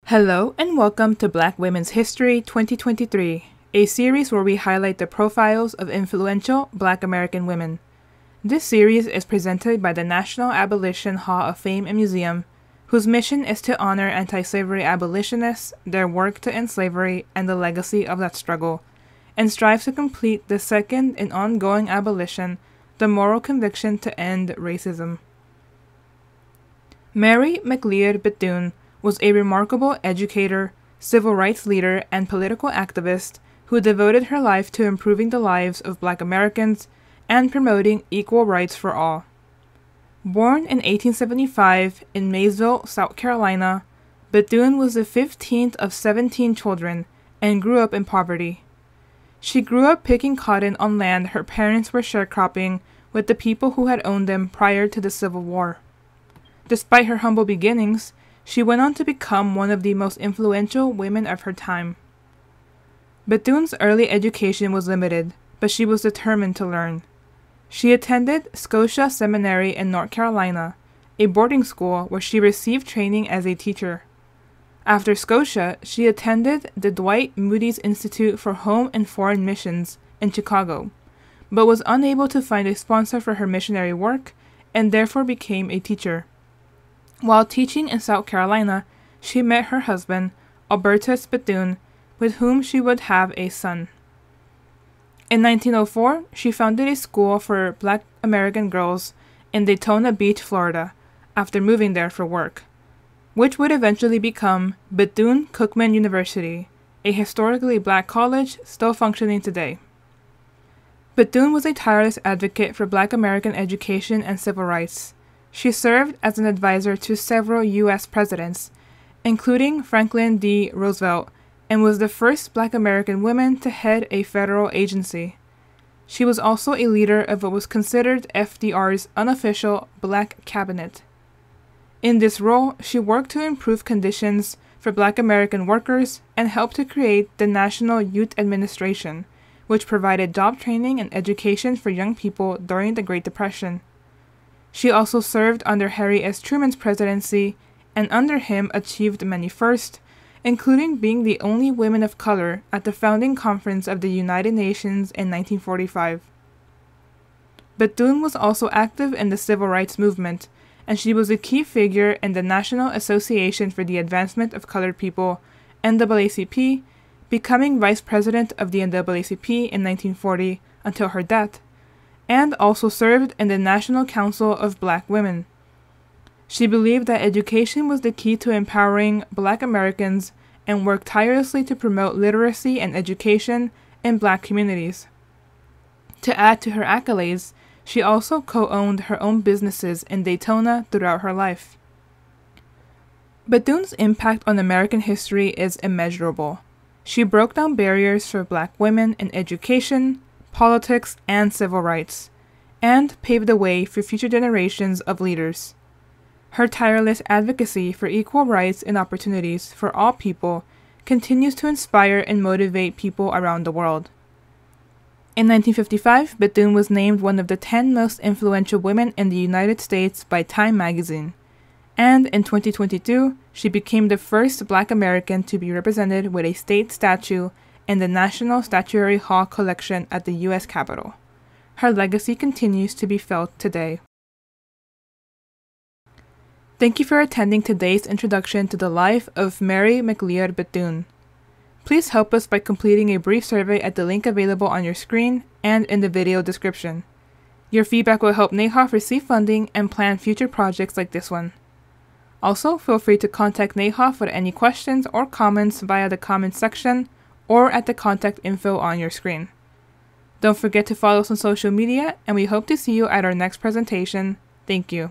Hello and welcome to Black Women's History 2023, a series where we highlight the profiles of influential Black American women. This series is presented by the National Abolition Hall of Fame and Museum, whose mission is to honor anti-slavery abolitionists, their work to end slavery, and the legacy of that struggle, and strives to complete the second and ongoing abolition, the moral conviction to end racism. Mary McLeod Bethune was a remarkable educator, civil rights leader, and political activist who devoted her life to improving the lives of Black Americans and promoting equal rights for all. Born in 1875 in MAYESVILLE, South Carolina, Bethune was the 15th of 17 children and grew up in poverty. She grew up picking cotton on land her parents were sharecropping with the people who had owned them prior to the Civil War. Despite her humble beginnings, she went on to become one of the most influential women of her time. Bethune's early education was limited, but she was determined to learn. She attended SCOTIA Seminary in North Carolina, a boarding school where she received training as a teacher. After SCOTIA, she attended the Dwight Moody's Institute for Home and Foreign Missions in Chicago, but was unable to find a sponsor for her missionary work and therefore became a teacher. While teaching in South Carolina, she met her husband, Albertus Bethune, with whom she would have a son. In 1904, she founded a school for Black American girls in Daytona Beach, Florida, after moving there for work, which would eventually become Bethune-Cookman University, a historically Black college still functioning today. Bethune was a tireless advocate for Black American education and civil rights. She served as an advisor to several U.S. presidents, including Franklin D. Roosevelt, and was the first Black American woman to head a federal agency. She was also a leader of what was considered FDR's unofficial Black cabinet. In this role, she worked to improve conditions for Black American workers and helped to create the National Youth Administration, which provided job training and education for young people during the Great Depression. She also served under Harry S. Truman's presidency, and under him achieved many firsts, including being the only woman of color at the founding conference of the United Nations in 1945. Bethune was also active in the civil rights movement, and she was a key figure in the National Association for the Advancement of Colored People, NAACP, becoming vice president of the NAACP in 1940 until her death, and also served in the National Council of Black Women. She believed that education was the key to empowering Black Americans and worked tirelessly to promote literacy and education in Black communities. To add to her accolades, she also co-owned her own businesses in Daytona throughout her life. Bethune's impact on American history is immeasurable. She broke down barriers for Black women in education, politics, and civil rights, and paved the way for future generations of leaders. Her tireless advocacy for equal rights and opportunities for all people continues to inspire and motivate people around the world. In 1955, Bethune was named one of the 10 most influential women in the United States by Time magazine, and in 2022, she became the first Black American to be represented with a state statue in the National Statuary Hall collection at the U.S. Capitol. Her legacy continues to be felt today. Thank you for attending today's introduction to the life of Mary McLeod Bethune. Please help us by completing a brief survey at the link available on your screen and in the video description. Your feedback will help NAHOF receive funding and plan future projects like this one. Also, feel free to contact NAHOF with any questions or comments via the comments section or at the contact info on your screen. Don't forget to follow us on social media, and we hope to see you at our next presentation. Thank you.